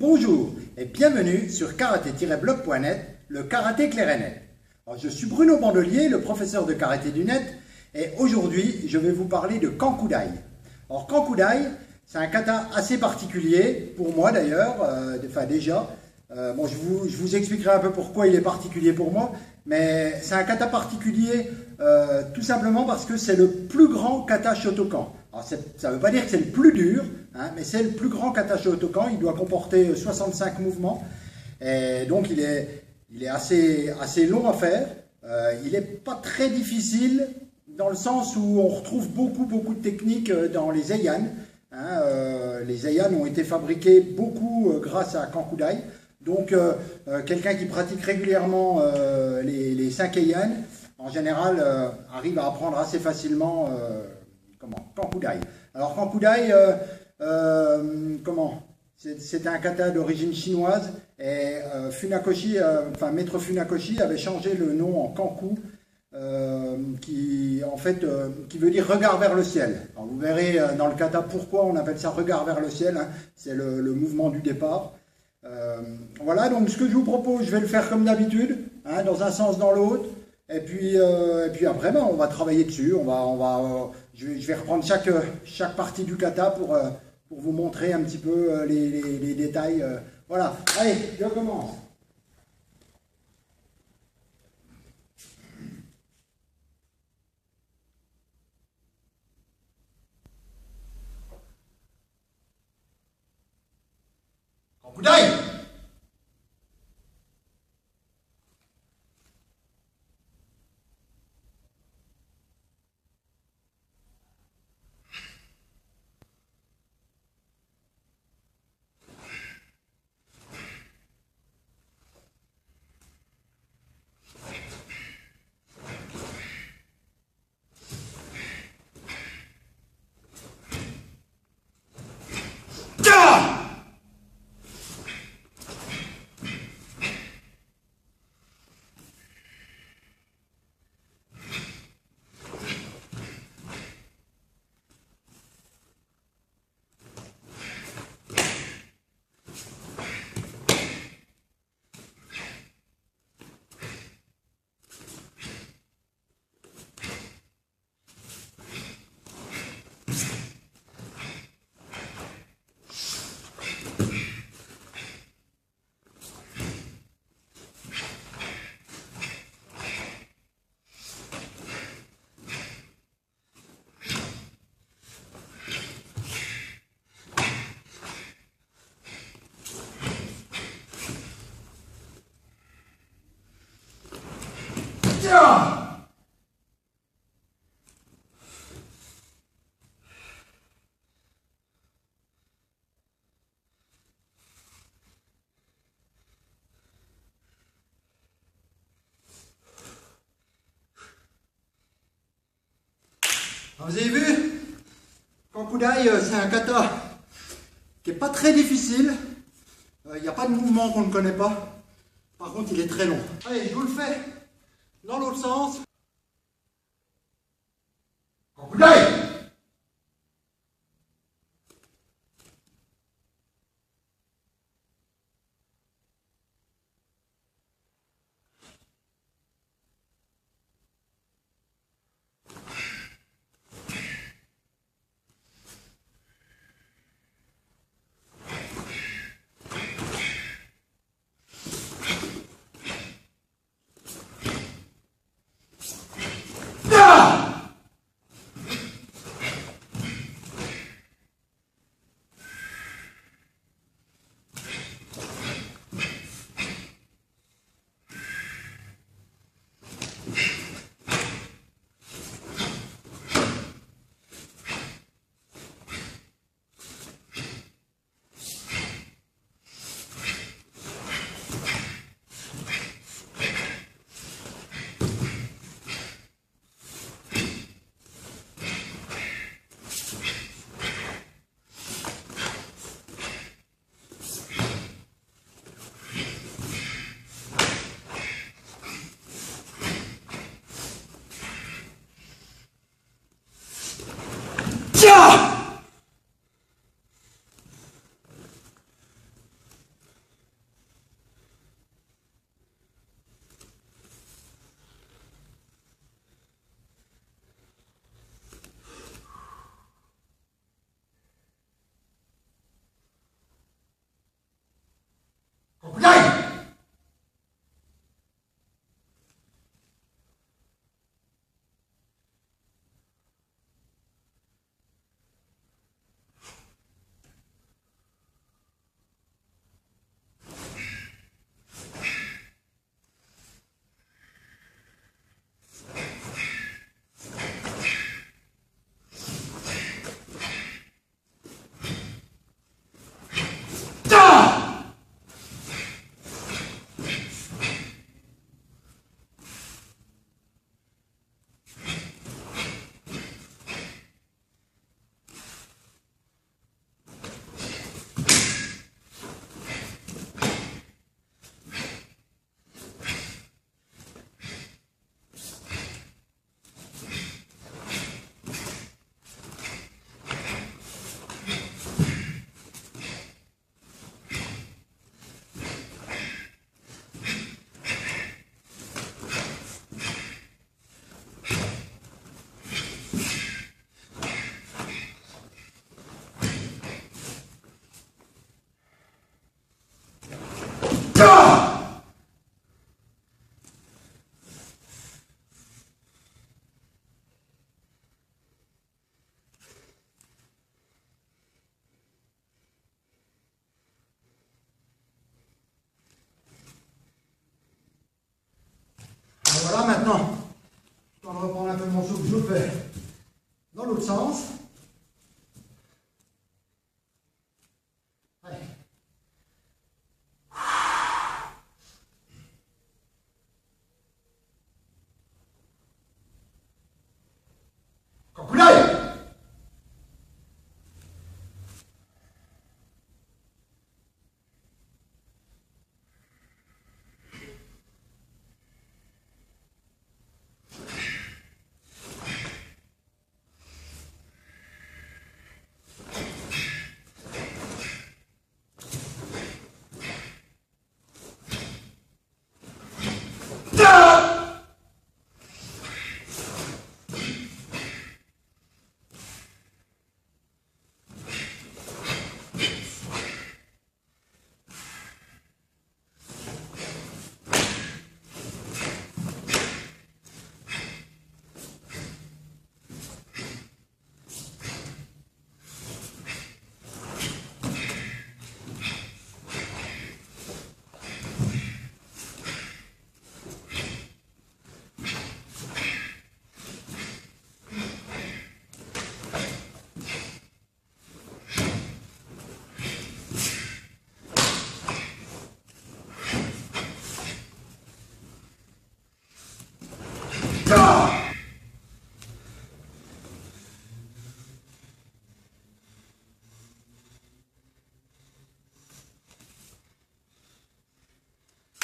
Bonjour et bienvenue sur karaté-blog.net, le karaté clair et net. Alors, je suis Bruno Bandelier, le professeur de karaté du net, et aujourd'hui je vais vous parler de Kankudai. Alors Kankudai, c'est un kata assez particulier, pour moi d'ailleurs, je vous expliquerai un peu pourquoi il est particulier pour moi, mais c'est un kata particulier tout simplement parce que c'est le plus grand kata Shotokan. Alors ça ne veut pas dire que c'est le plus dur, hein, mais c'est le plus grand kata Shotokan. Il doit comporter 65 mouvements, et donc il est assez long à faire. Il n'est pas très difficile dans le sens où on retrouve beaucoup de techniques dans les Heian. Hein, les Heian ont été fabriqués beaucoup grâce à Kankudai. Donc quelqu'un qui pratique régulièrement les 5 Heian, en général, arrive à apprendre assez facilement Kankudai. Alors Kankudai, c'est un kata d'origine chinoise, et Maître Funakoshi avait changé le nom en Kanku, qui veut dire regard vers le ciel. Alors, vous verrez dans le kata pourquoi on appelle ça regard vers le ciel, hein. C'est le mouvement du départ. Voilà, donc ce que je vous propose, je vais le faire comme d'habitude, hein, dans un sens, dans l'autre, et puis après, on va travailler dessus. Je vais reprendre chaque partie du kata pour vous montrer un petit peu les détails. Voilà, allez, je commence. Kankudai! Vous avez vu, Kankudai, c'est un kata qui n'est pas très difficile. Il n'y a pas de mouvement qu'on ne connaît pas. Par contre, il est très long. Allez, je vous le fais dans l'autre sens. Kankudai!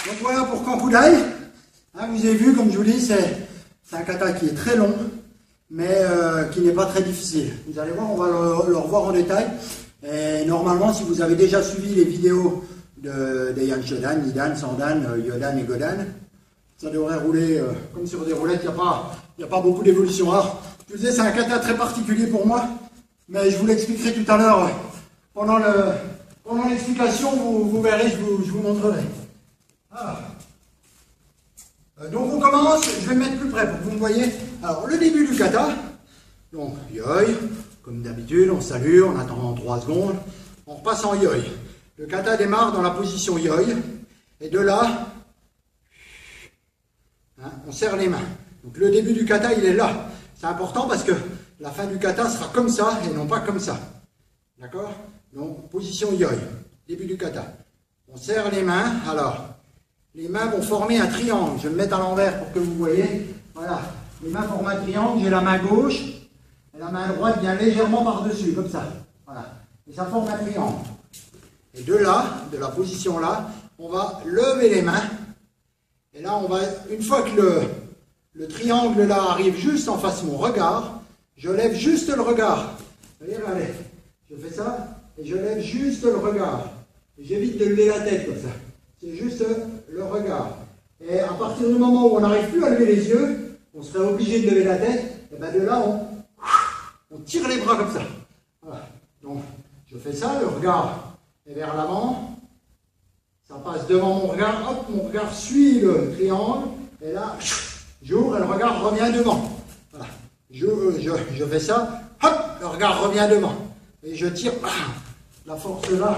Donc voilà pour Kankudai. Hein, vous avez vu, comme je vous dis, c'est un kata qui est très long, mais qui n'est pas très difficile. Vous allez voir, on va le revoir en détail. Et normalement, si vous avez déjà suivi les vidéos des Yan Shodan, Nidan, Sandan, Yodan et Godan, ça devrait rouler comme sur des roulettes. Il n'y a pas beaucoup d'évolution. Alors, je vous disais, c'est un kata très particulier pour moi, mais je vous l'expliquerai tout à l'heure pendant l'explication. Vous verrez, je vous montrerai. Ah. Donc on commence, je vais me mettre plus près pour que vous me voyez. Alors le début du kata, donc yoi, comme d'habitude, on salue, on attend 3 secondes, on repasse en yoi. Le kata démarre dans la position yoi, et de là, hein, on serre les mains. Donc le début du kata, il est là. C'est important parce que la fin du kata sera comme ça et non pas comme ça. D'accord? Donc position yoi, début du kata. On serre les mains, alors. Les mains vont former un triangle. Je vais me mettre à l'envers pour que vous voyez. Voilà. Les mains forment un triangle. J'ai la main gauche. Et la main droite vient légèrement par-dessus, comme ça. Voilà. Et ça forme un triangle. Et de là, de la position là, on va lever les mains. Et là, on va, une fois que le triangle là arrive juste en face de mon regard, je lève juste le regard. Vous voyez, allez. Je fais ça. Et je lève juste le regard. Et j'évite de lever la tête comme ça. C'est juste le regard. Et à partir du moment où on n'arrive plus à lever les yeux, on serait obligé de lever la tête, et bien de là, on tire les bras comme ça. Voilà. Donc, je fais ça, le regard est vers l'avant, ça passe devant mon regard, hop, mon regard suit le triangle, et là, j'ouvre et le regard revient devant. Voilà. Je fais ça, hop, le regard revient devant. Et je tire la force là,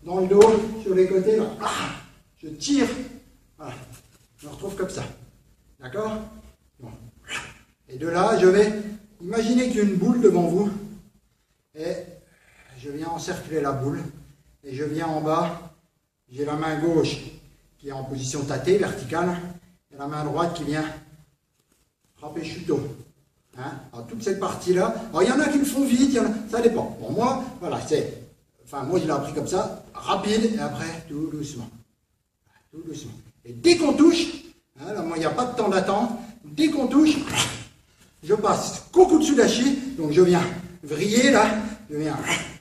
dans le dos, sur les côtés, là. Je tire, voilà, je me retrouve comme ça, d'accord? Bon. Et de là, je vais imaginer qu'il y a une boule devant vous, et je viens encercler la boule, et je viens en bas, j'ai la main gauche qui est en position tâtée, verticale, et la main droite qui vient frapper chuto. Hein? Alors toute cette partie-là, alors il y en a qui le font vite, ça dépend. Bon, moi, voilà, moi je l'ai appris comme ça, rapide, et après, tout doucement. Tout doucement. Et dès qu'on touche, hein, là, moi, il n'y a pas de temps d'attente, dès qu'on touche, je passe Kokutsudashi, donc je viens vriller là, je viens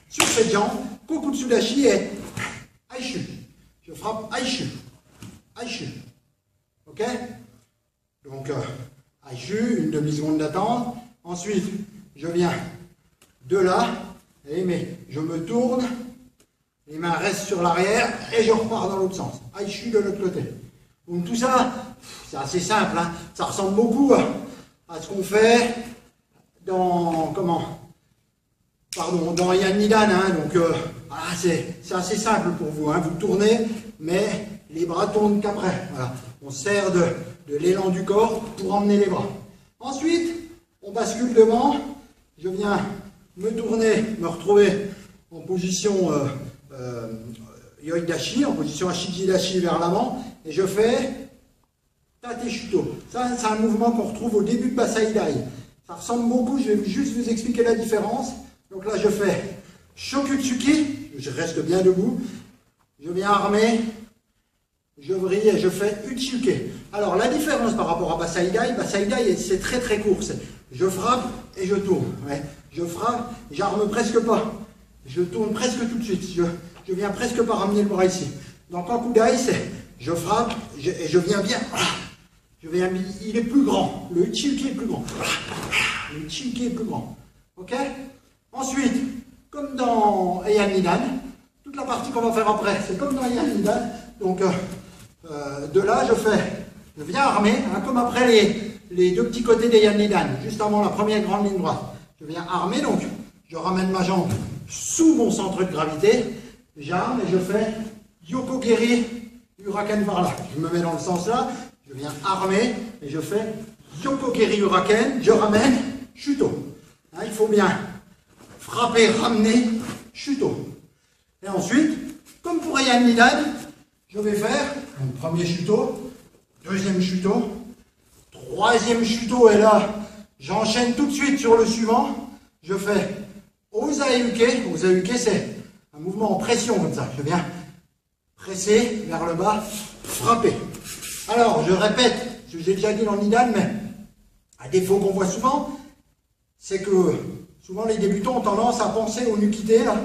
sur cette jambe, Kokutsudashi et Aishu. Je frappe Aishu. Aishu. Ok? Donc, Aishu, une demi-seconde d'attente. Ensuite, je viens de là, mais je me tourne. Les mains restent sur l'arrière et je repars dans l'autre sens. Aishu de l'autre côté. Donc tout ça, c'est assez simple. Hein. Ça ressemble beaucoup à ce qu'on fait dans dans Yan Nidan. Hein. Donc voilà, c'est assez simple pour vous. Hein. Vous tournez, mais les bras tournent qu'après. Voilà. On sert de l'élan du corps pour emmener les bras. Ensuite, on bascule devant. Je viens me tourner, me retrouver en position Yoidashi, en position Ashijidashi vers l'avant, et je fais Tate Shuto. Ça, c'est un mouvement qu'on retrouve au début de Basaidai. Ça ressemble beaucoup, je vais juste vous expliquer la différence. Donc là, je fais Shokutsuki, je reste bien debout, je viens armer, je vrille et je fais Uchiuke. Alors, la différence par rapport à Basaidai, c'est très très court. Je frappe et je tourne. Ouais. Je frappe, j'arme presque pas. Je tourne presque tout de suite. Je viens presque pas ramener le bras ici. Dans Kankudai, c'est je frappe et je viens bien. Il est plus grand. Le Uchiuke est plus grand. Le Uchiuke est plus grand. Ok? Ensuite, comme dans Yan Nidan, toute la partie qu'on va faire après, c'est comme dans Yan Nidan. Donc, de là, je viens armer, hein, comme après les deux petits côtés des Yan Nidan, juste avant la première grande ligne droite. Je viens armer, donc je ramène ma jambe sous mon centre de gravité, j'arme et je fais Yokogeri Uraken par là. Je me mets dans le sens là, je viens armer et je fais Yokogeri Uraken, je ramène Shuto. Hein, il faut bien frapper, ramener, Shuto. Et ensuite, comme pour Yan Nidan, je vais faire un premier Shuto, deuxième Shuto, troisième Shuto, et là, j'enchaîne tout de suite sur le suivant. Je fais Osaeuke. Osaeuke, c'est un mouvement en pression comme ça. Je viens presser vers le bas, frapper. Alors, je répète, ce que j'ai déjà dit dans le Nidan, mais à défaut qu'on voit souvent, c'est que souvent les débutants ont tendance à penser au Nukité, là.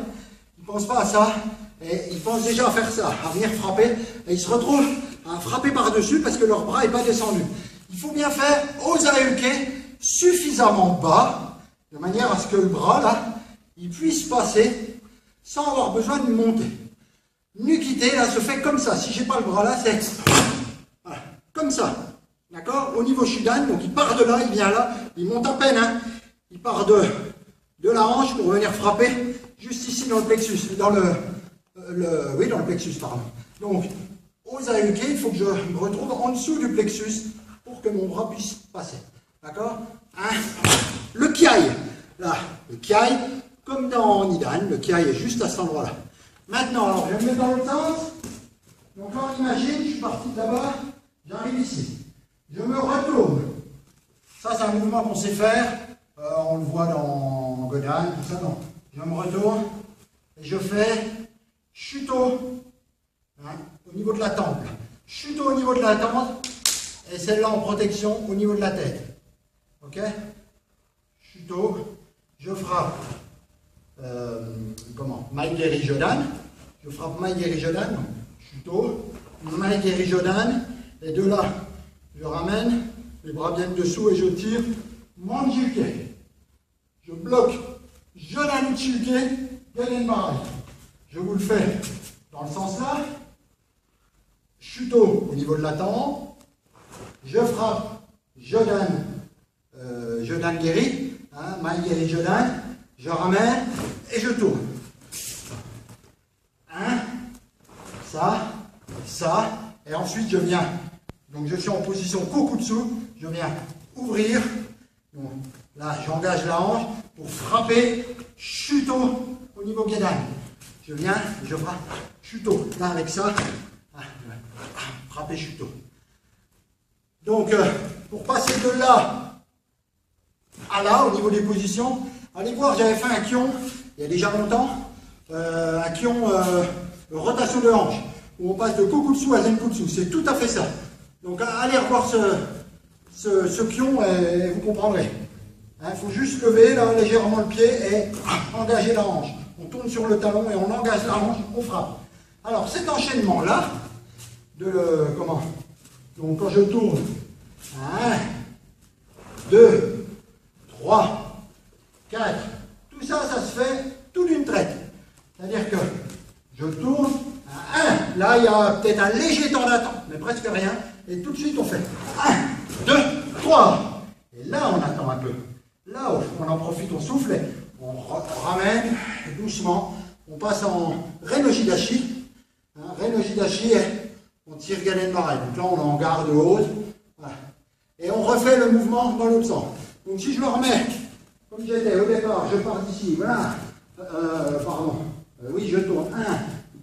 Ils ne pensent pas à ça, et ils pensent déjà à faire ça, à venir frapper, et ils se retrouvent à frapper par-dessus parce que leur bras n'est pas descendu. Il faut bien faire Osaeuke suffisamment bas, de manière à ce que le bras, là, il puisse passer sans avoir besoin de monter. Nukité, là, se fait comme ça. Si j'ai pas le bras là, c'est voilà, comme ça. D'accord? Au niveau Shudan, donc il part de là, il vient là, il monte à peine, hein. Il part de la hanche pour venir frapper juste ici dans le plexus, dans oui, dans le plexus, pardon. Donc, Osaeuke, il faut que je me retrouve en dessous du plexus pour que mon bras puisse passer. D'accord? Hein? Le Kiai, là, le Kiai, comme dans Nidan, le Kiai est juste à cet endroit-là. Maintenant, alors, je vais me mettre dans l'autre sens. Donc là, on imagine, je suis parti de là-bas, j'arrive ici. Je me retourne. Ça, c'est un mouvement qu'on sait faire. On le voit dans Godan, tout ça, non. Je me retourne et je fais chuto, hein, au niveau de la tempe. Chuto au niveau de la tempe et celle-là en protection au niveau de la tête. Ok? Chuto, je frappe. Maigeri Jodan. Je frappe Maigeri Jodan. Chuto, Maigeri Jodan. Et de là, je ramène, les bras viennent dessous et je tire Manjuke. Je bloque Jodan Chuke, Gaden Marai. Je vous le fais dans le sens là. Chuto au niveau de la tempe. Je frappe Jodan, Jodan Geri, hein, Maigeri Jodan. Je ramène et je tourne. Un, ça, et ensuite je viens. Donc je suis en position Kokutsu, je viens ouvrir. Donc, là, j'engage la hanche pour frapper Chuto au niveau Gedan. Je viens, je frappe Chuto. Là, avec ça, frapper Chuto. Donc, pour passer de là à là, au niveau des positions, allez voir, j'avais fait un kion, il y a déjà longtemps, un kion rotation de hanche, où on passe de Kokutsu à Zenkutsu. C'est tout à fait ça. Donc, allez revoir ce kion et vous comprendrez. Il faut juste lever là, légèrement le pied et engager la hanche. On tourne sur le talon et on engage la hanche, on frappe. Alors, cet enchaînement-là, donc quand je tourne, 1, 2, 3, 4, tout ça, ça se fait tout d'une traite. C'est-à-dire que je tourne, 1, là il y a peut-être un léger temps d'attente, mais presque rien, et tout de suite on fait 1, 2, 3, et là on attend un peu. Là on en profite, on souffle, et on ramène doucement, on passe en Renojidashi, Renojidashi, et on tire Gaden Marai. Donc là on est en garde haute, voilà. Et on refait le mouvement dans l'autre sens. Donc si je me remets, comme j'étais au départ, je pars d'ici, voilà, oui je tourne, 1,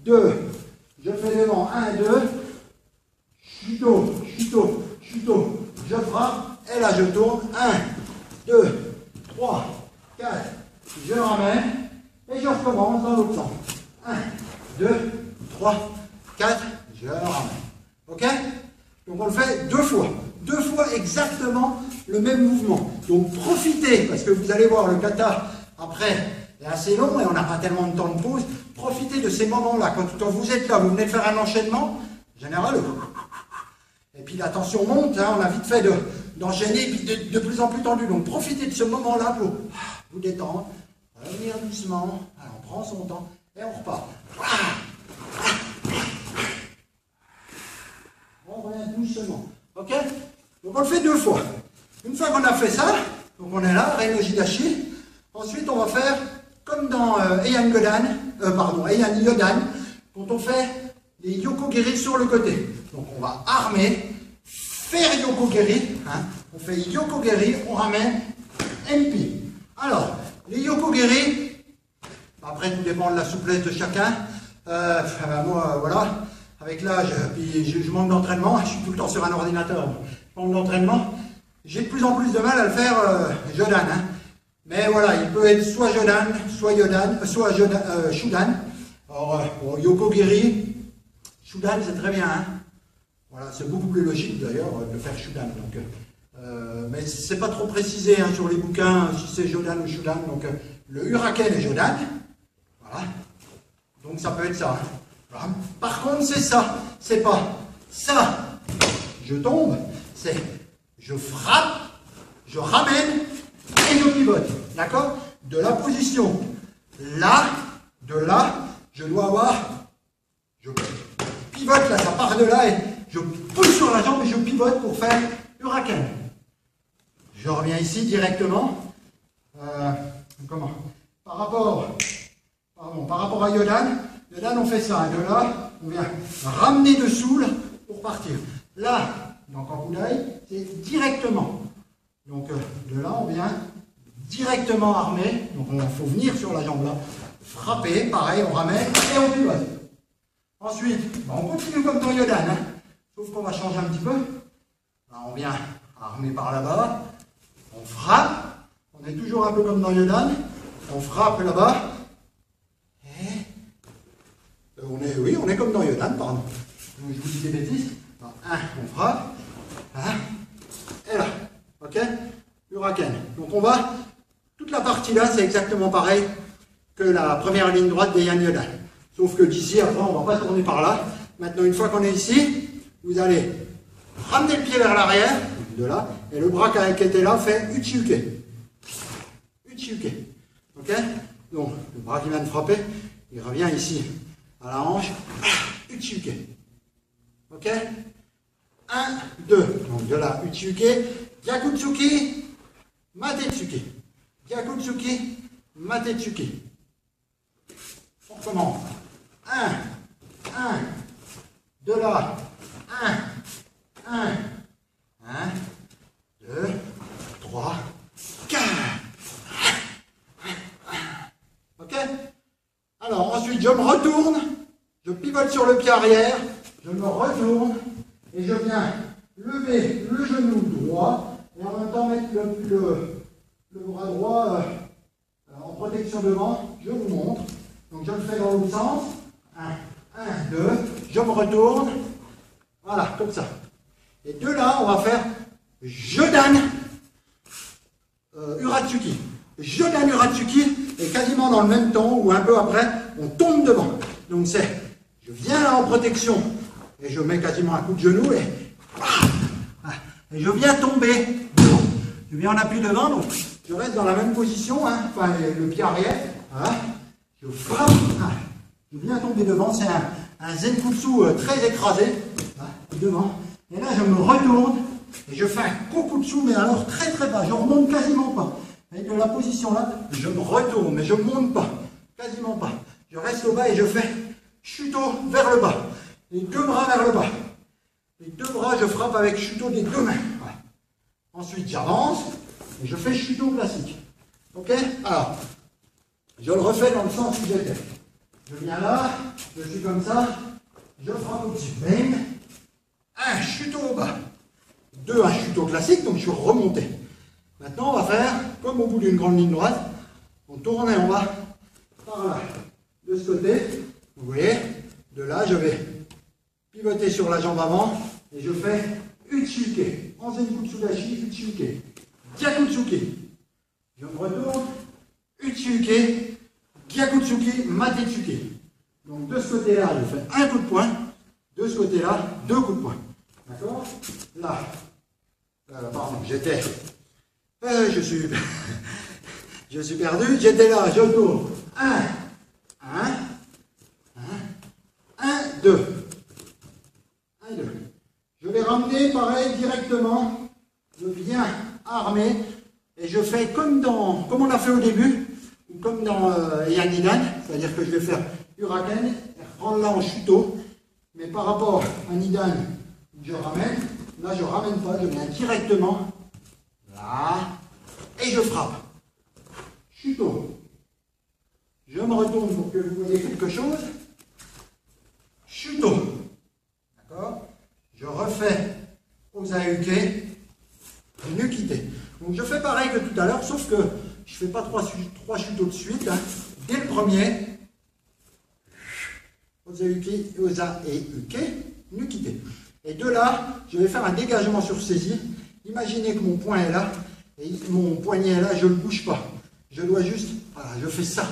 2, je fais devant, 1, 2, chuto, chuto, chuto, je frappe, et là je tourne, 1, 2, 3, 4, je ramène, et je recommence dans l'autre sens. 1, 2, 3, 4, je ramène. Ok? Donc on le fait 2 fois. 2 fois exactement le même mouvement. Donc profitez, parce que vous allez voir, le kata, après, est assez long et on n'a pas tellement de temps de pause. Profitez de ces moments-là. Quand vous êtes là, vous venez de faire un enchaînement, en général, et puis la tension monte, hein, on a vite fait d'enchaîner, et puis de plus en plus tendu. Donc profitez de ce moment-là pour vous détendre, revenir doucement, alors, on prend son temps, et on repart. On revient doucement. Ok? Donc on le fait 2 fois. Une fois qu'on a fait ça, donc on est là, Renojidashi. Ensuite on va faire comme dans Heian Yodan, quand on fait les Yokogiri sur le côté. Donc on va armer, faire Yokogiri, hein, on fait Yokogiri, on ramène MP. Alors, les Yokogiri, après tout dépend de la souplesse de chacun. Moi, voilà. Avec l'âge, puis je manque d'entraînement, je suis tout le temps sur un ordinateur, je manque d'entraînement, j'ai de plus en plus de mal à le faire Jodan. Hein. Mais voilà, il peut être soit Jodan, soit Shudan. Alors, Yokogiri, Shudan c'est très bien. Hein. Voilà, c'est beaucoup plus logique d'ailleurs de faire Shudan. Donc, mais c'est pas trop précisé hein, sur les bouquins si c'est Jodan ou Shudan. Donc le Huraken est Jodan. Voilà. Donc ça peut être ça. Voilà. Par contre, c'est ça. C'est pas ça. Je tombe. C'est je frappe, je ramène et je pivote. D'accord? De la position là, de là, je dois avoir. Je pivote là, ça part de là et je pousse sur la jambe et je pivote pour faire Huraken. Je reviens ici directement. Comment? Par rapport à Yodan, on fait ça. De là, on vient ramener dessous là, pour partir. Là, donc en coudaille, c'est directement. Donc de là, on vient directement armer. Donc il faut venir sur la jambe là, frapper, pareil, on ramène et on pivote. Ensuite, on continue comme dans Yodan, hein, sauf qu'on va changer un petit peu. Là, on vient armer par là-bas, on frappe, on est toujours un peu comme dans Yodan, on frappe là-bas, et on est comme dans Yodan, pardon. Donc, je vous dis des bêtises. Alors, on frappe, et là, ok, Huraken. Donc on va, toute la partie là, c'est exactement pareil que la première ligne droite des Yan Yodan. Sauf que d'ici, après, on ne va pas tourner par là. Maintenant, une fois qu'on est ici, vous allez ramener le pied vers l'arrière, de là, et le bras qui était là fait Uchiuke. Uchiuke. Ok? Donc, le bras qui vient de frapper, il revient ici, à la hanche. Uchiuke. Ok? 1, 2. Donc, de là, Uchiuke, Gyakutsuki, Matetsuki. Gyakutsuki, Matetsuki. On recommence. 1, 2 là, 1, 2, 3, 4. Ok? Alors ensuite je me retourne, je pivote sur le pied arrière, je me retourne et je viens lever le genou droit et en même temps mettre le bras droit en protection devant. Je vous montre. Donc je le fais dans l'autre sens. 1, 2, je me retourne. Voilà, comme ça. Et de là, on va faire Jodan Uratsuki. Jodan Uratsuki est quasiment dans le même temps ou un peu après, on tombe devant. Donc c'est, je viens là en protection et je mets quasiment un coup de genou et je viens tomber devant. Je viens en appui devant, donc je reste dans la même position, hein, enfin le pied arrière. Voilà. Je frappe, je viens tomber devant, c'est un Zenkutsu très écrasé, devant. Et là, je me retourne et je fais un Kokutsu, mais alors très très bas, je ne remonte quasiment pas. Et de la position là, je me retourne, mais je ne monte pas, quasiment pas. Je reste au bas et je fais Shuto vers le bas. Les deux bras vers le bas. Les deux bras, je frappe avec Shuto des deux mains. Voilà. Ensuite, j'avance et je fais Shuto classique. Ok? Alors, je le refais dans le sens où j'étais. Je viens là, je suis comme ça, je frappe au-dessus. Bang. 1, Shuto au bas. 2, un Shuto classique, donc je suis remonté. Maintenant, on va faire comme au bout d'une grande ligne droite. On tourne et on va par là. De ce côté, vous voyez, de là, je vais pivoter sur la jambe avant et je fais Uchiuke. En Zenkutsu Dashi, Uchiuke. Gyakutsuki. Je me retourne. Uchiuke, Gyakutsuki, Matetsuki. Donc de ce côté-là, je fais un coup de poing. De ce côté-là, 2 coups de poing. D'accord? Là, pardon, j'étais. Je suis perdu. J'étais là, je tourne. 1, 2. 1, 2. Je vais ramener pareil directement. Je viens armer. Et je fais comme on l'a fait au début, ou comme dans Yan Nidan, c'est-à-dire que je vais faire Huraken et reprendre là en Shuto, mais par rapport à Nidan, je ramène, là je ramène pas, je viens directement là, et je frappe. Shuto. Je me retourne pour que vous voyez quelque chose. Shuto. D'accord? Je refais Osauke, Nukite. Donc je fais pareil que tout à l'heure, sauf que je ne fais pas 3 chutos de suite. Hein. Dès le premier, Osauke, Osa et Uke, Nukite. Et de là, je vais faire un dégagement sur saisie. Imaginez que mon poing est là, et mon poignet est là, je ne le bouge pas. Je dois juste, voilà, je fais ça.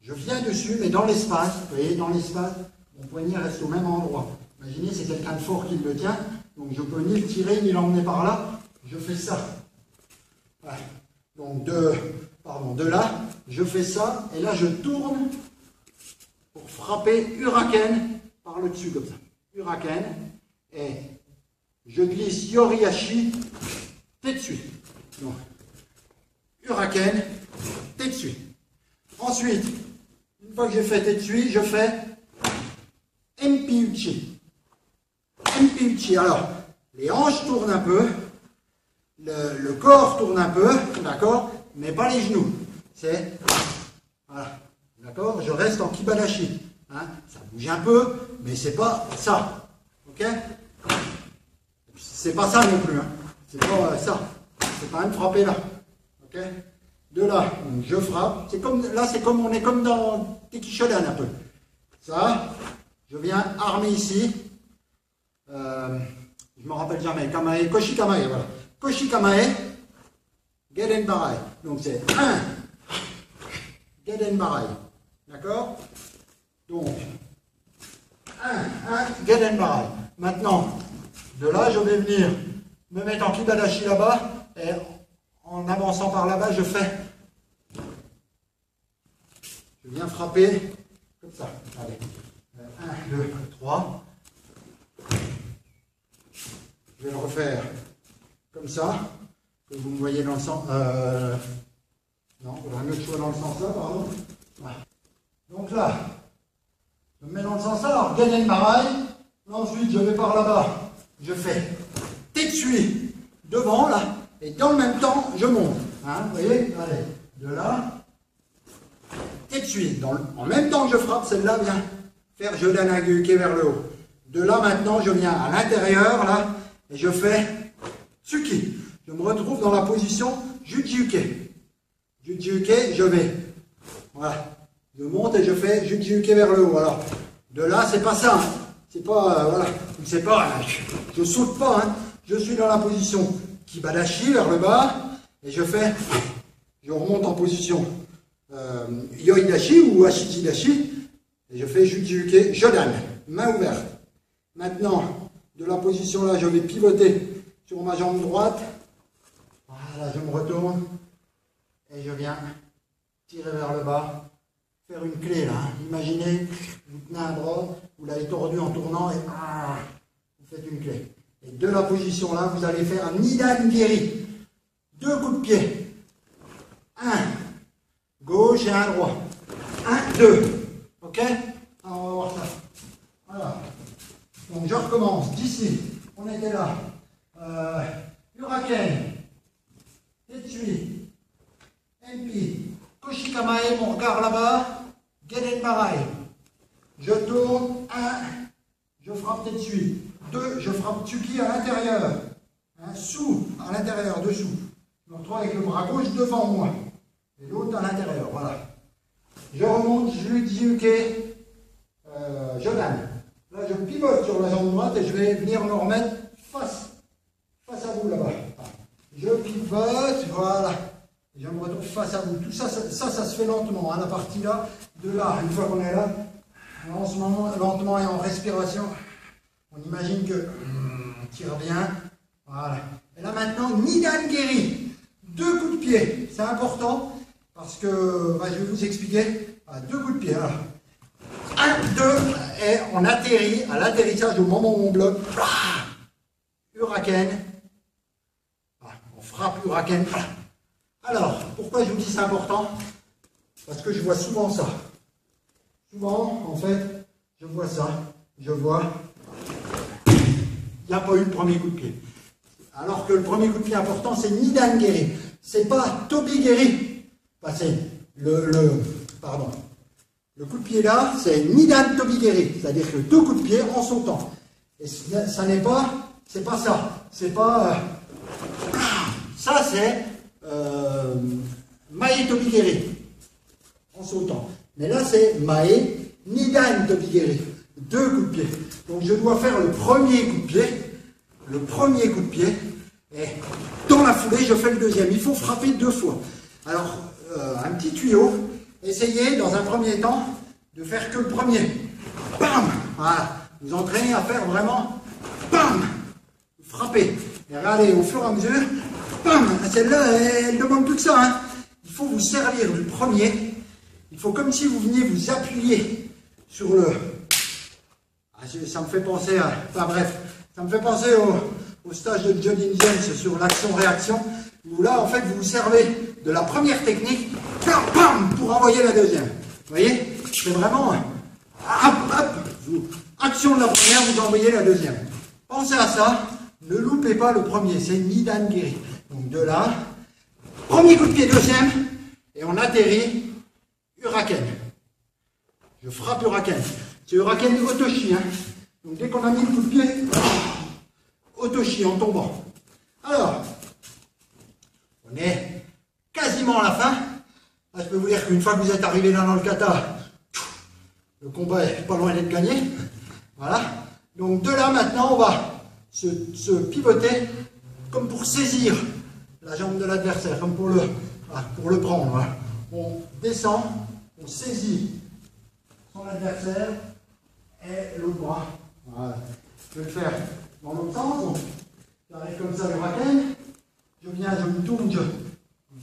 Je viens dessus, mais dans l'espace, vous voyez, dans l'espace, mon poignet reste au même endroit. Imaginez, c'est quelqu'un de fort qui le tient, donc je peux ni le tirer, ni l'emmener par là. Je fais ça. Voilà. Donc de là, je fais ça, et là je tourne pour frapper Uraken par le dessus, comme ça. Uraken, et je glisse Yoriashi, Tetsui. Donc, Uraken, Tetsui. Ensuite, une fois que j'ai fait Tetsui, je fais Empi-uchi. Empi-uchi, alors, les hanches tournent un peu, le corps tourne un peu, d'accord, mais pas les genoux. C'est, voilà, d'accord, je reste en Kibanashi. Hein, ça bouge un peu, mais c'est pas ça. Ok? C'est pas ça non plus. Hein. C'est pas ça. C'est pas même frapper là. Ok? De là, je frappe. C'est comme là, c'est comme on est comme dans Tekishodan un peu. Ça, je viens armer ici. Je me rappelle jamais. Kamae, Koshi Kamae, voilà. Koshi Kamae, Geden Barai. Donc c'est 1, Geden Barai. D'accord? Donc, 1, Geden Barai. Maintenant, de là, je vais venir me mettre en Kibanashi là-bas, et en avançant par là-bas, je viens frapper, comme ça. Allez, 1, 2, 3. Je vais le refaire comme ça, que vous me voyez dans le sens... non, il y aura un autre choix dans le sens là, pardon. Voilà. Donc là, je me mets dans le sens là, alors Geden Barai, ensuite je vais par là-bas, je fais Tetsui devant là, et dans le même temps, je monte. Hein, vous voyez, allez, de là, Tetsui. En même temps que je frappe, celle-là vient faire Jodan-Aguke vers le haut. De là maintenant, je viens à l'intérieur là, et je fais Tsuki. Je me retrouve dans la position Juji-uke. Juji-uke, je vais. Voilà. Je monte et je fais Juji-uke vers le haut. Alors, de là, c'est pas ça. Hein. C'est pas, voilà. C'est pas, je saute pas. Hein. Je suis dans la position Kibanashi vers le bas. Et je remonte en position Yoidashi ou Ashijidashi. Et je fais Juji-uke Jodan. Main ouverte. Maintenant, de la position là, je vais pivoter sur ma jambe droite. Voilà, je me retourne. Et je viens tirer vers le bas. Faire une clé là. Hein. Imaginez, vous tenez un bras, vous l'avez tordu en tournant et vous faites une clé. Et de la position là, vous allez faire un Nidan Geri. 2 coups de pied. 1 gauche et un droit. 1, 2. Ok? Alors on va voir ça. Voilà. Donc je recommence d'ici. On était là. Uraken. Tetsui. Empi. Koshi Kamae, mon regard là-bas. Geden Barai. Je tourne. 1. Je frappe Tetsui. 2. Je frappe Tsuki à l'intérieur. Sous, à l'intérieur, dessous. Je me retrouve avec le bras gauche devant moi. Et l'autre à l'intérieur. Voilà. Je remonte. Juji-uke. Jodan. Là, je pivote sur la jambe droite et je vais venir me remettre face à vous là-bas. Je pivote, voilà. Et je me retrouve face à vous. Tout ça, ça se fait lentement. Hein, la partie là, de là, une fois qu'on est là, en ce moment, lentement et en respiration, on imagine que on tire bien. Voilà. Et là maintenant, Nidan Geri. 2 coups de pied. C'est important parce que je vais vous expliquer. 2 coups de pied. Alors. 1, 2, et on atterrit à l'atterrissage au moment où on bloque. Uraken. On frappe Uraken. Alors, pourquoi je vous dis c'est important? Parce que je vois souvent ça. Souvent, en fait, je vois ça. Je vois. Il n'y a pas eu le premier coup de pied. Alors que le premier coup de pied important, c'est Nidan Geri. C'est pas Tobi Geri. Enfin, c'est pardon. Le coup de pied là, c'est Nidan Tobigeri, c'est-à-dire que 2 coups de pied en sautant. Et ça n'est pas, c'est pas ça. C'est pas, ça c'est Mae Tobigeri en sautant. Mais là c'est Mae Nidan Tobigeri. 2 coups de pied. Donc je dois faire le premier coup de pied, et dans la foulée, je fais le deuxième. Il faut frapper 2 fois. Alors, un petit tuyau, essayez dans un premier temps de faire que le premier. Bam! Voilà. Vous entraînez à faire vraiment bam! Frapper. Et regardez, au fur et à mesure, bam! Celle-là, elle demande plus que ça. Hein. Il faut vous servir du premier. Il faut comme si vous veniez vous appuyer sur le... Ah, ça me fait penser à... Enfin bref, ça me fait penser au stage de Johnny James sur l'action-réaction, où là, en fait, vous vous servez de la première technique, bam, bam, pour envoyer la deuxième. Vous voyez? C'est vraiment... Hop, hop, action de la première, vous envoyez la deuxième. Pensez à ça, ne loupez pas le premier, c'est Nidangiri. Donc de là, premier coup de pied, deuxième, et on atterrit, Uraken. Je frappe Uraken. C'est Uraken Otoshi. Hein. Donc dès qu'on a mis le coup de pied, Otoshi en tombant. Alors, on est quasiment à la fin. Là, je peux vous dire qu'une fois que vous êtes arrivé là dans le kata, le combat est pas loin d'être gagné. Voilà. Donc de là maintenant, on va se pivoter comme pour saisir la jambe de l'adversaire, comme pour le prendre. Voilà. On descend, on saisit son adversaire et l'autre bras. Voilà. Je vais le faire dans l'autre sens. Donc, j'arrive comme ça, le raquel. Je viens, je me tourne, je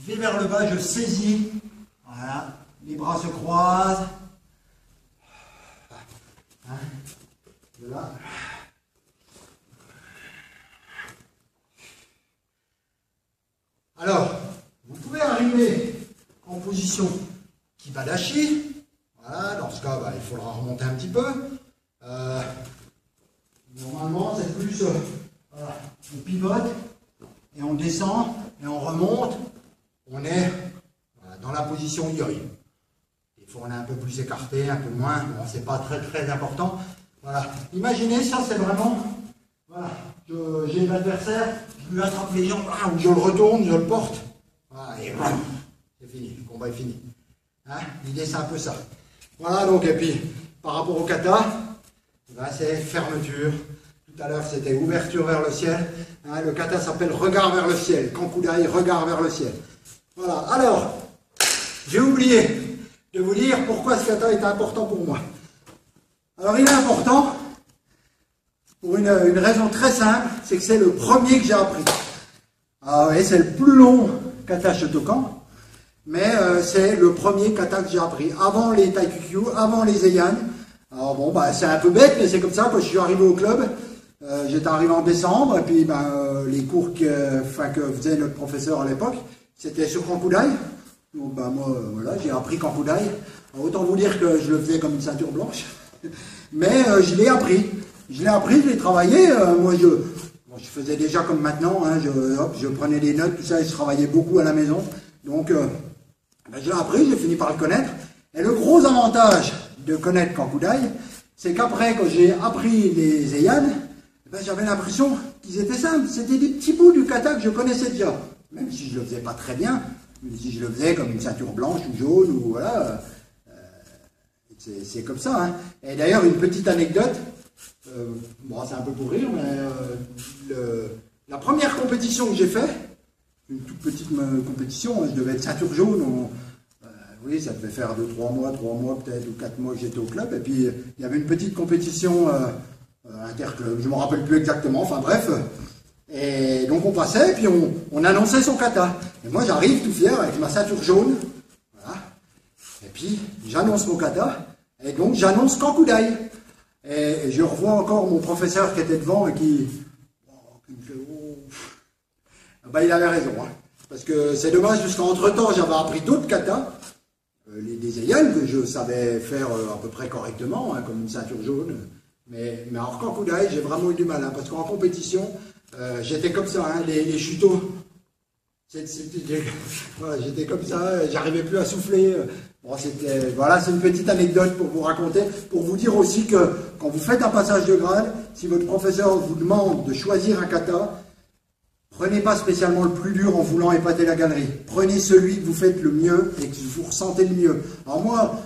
vais vers le bas, je saisis. Voilà. Les bras se croisent. Hein. De là. Alors, vous pouvez arriver en position Kibadashi. Voilà, dans ce cas, il faudra remonter un petit peu. Normalement, c'est plus... voilà, on pivote et on descend et on remonte. On est voilà, dans la position yoi. Des fois, on est un peu plus écarté, un peu moins. Bon, c'est pas très très important. Voilà. Imaginez, ça c'est vraiment... Voilà, j'ai l'adversaire, je lui attrape les jambes, je le retourne, je le porte. Voilà, et bam, c'est fini, le combat est fini. Hein, l'idée c'est un peu ça. Voilà, donc, et puis, par rapport au kata, c'est fermeture. Tout à l'heure, c'était ouverture vers le ciel. Hein, le kata s'appelle regard vers le ciel. Kankudai, regard vers le ciel. Voilà, alors, j'ai oublié de vous dire pourquoi ce kata est important pour moi. Alors, il est important pour une raison très simple, c'est que c'est le premier que j'ai appris. Ah oui, c'est le plus long kata Shotokan. Mais c'est le premier kata que j'ai appris. Avant les Taikukyu, avant les Heian. Alors bon, c'est un peu bête, mais c'est comme ça. Quand je suis arrivé au club, j'étais arrivé en décembre, et puis les cours que faisait notre professeur à l'époque, c'était sur Kankudai. Donc moi, voilà, j'ai appris Kankudai. Alors, autant vous dire que je le faisais comme une ceinture blanche. Mais je l'ai appris. Je l'ai travaillé. Moi, je faisais déjà comme maintenant. Hein, je prenais des notes, tout ça, et je travaillais beaucoup à la maison. Donc... je l'ai appris, j'ai fini par le connaître. Et le gros avantage de connaître Kankudai, c'est qu'après, quand j'ai appris les Heian, j'avais l'impression qu'ils étaient simples. C'était des petits bouts du kata que je connaissais déjà. Même si je le faisais pas très bien, mais si je le faisais comme une ceinture blanche ou jaune, ou voilà. C'est comme ça. Hein. Et d'ailleurs, une petite anecdote, bon, c'est un peu pour rire, mais la première compétition que j'ai faite, une toute petite compétition, je devais être ceinture jaune, oui, ça devait faire 3 mois peut-être, ou 4 mois que j'étais au club, et puis il y avait une petite compétition interclub, je ne me rappelle plus exactement, enfin bref, et donc on passait, et puis on annonçait son kata, et moi j'arrive tout fier avec ma ceinture jaune, voilà, et puis j'annonce mon kata, et donc j'annonce Kankudai, et je revois encore mon professeur qui était devant, et qui me fait, il avait raison, hein. Parce que c'est dommage, parce qu'entre temps j'avais appris d'autres katas, des Heian que je savais faire à peu près correctement, hein, comme une ceinture jaune, mais en Kankudai j'ai vraiment eu du mal, hein, parce qu'en compétition j'étais comme ça, hein, les chutos, voilà, j'étais comme ça, j'arrivais plus à souffler. Bon, voilà, c'est une petite anecdote pour vous raconter, pour vous dire aussi que quand vous faites un passage de grade, si votre professeur vous demande de choisir un kata, prenez pas spécialement le plus dur en voulant épater la galerie. Prenez celui que vous faites le mieux et que vous ressentez le mieux. Alors moi,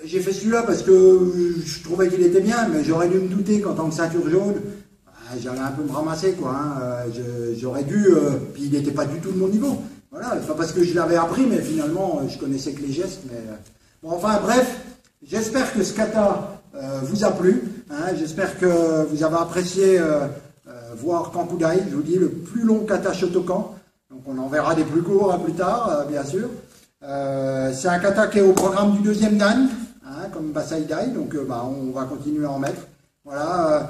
J'ai fait celui-là parce que je trouvais qu'il était bien, mais j'aurais dû me douter qu'en tant que ceinture jaune, j'allais un peu me ramasser, quoi. Hein. J'aurais dû, puis il n'était pas du tout de mon niveau. Voilà, pas parce que je l'avais appris, mais finalement, je connaissais que les gestes. Mais bon, enfin, bref, j'espère que ce kata vous a plu. Hein. J'espère que vous avez apprécié voir Kankudai, je vous dis, le plus long kata Shotokan. Donc on en verra des plus courts plus tard, bien sûr. C'est un kata qui est au programme du deuxième dan, hein, comme Basai Dai, donc on va continuer à en mettre. Voilà,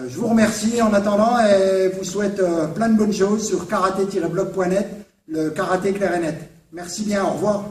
je vous remercie en attendant et vous souhaite plein de bonnes choses sur karaté-blog.net, le karaté clair et net. Merci bien, au revoir.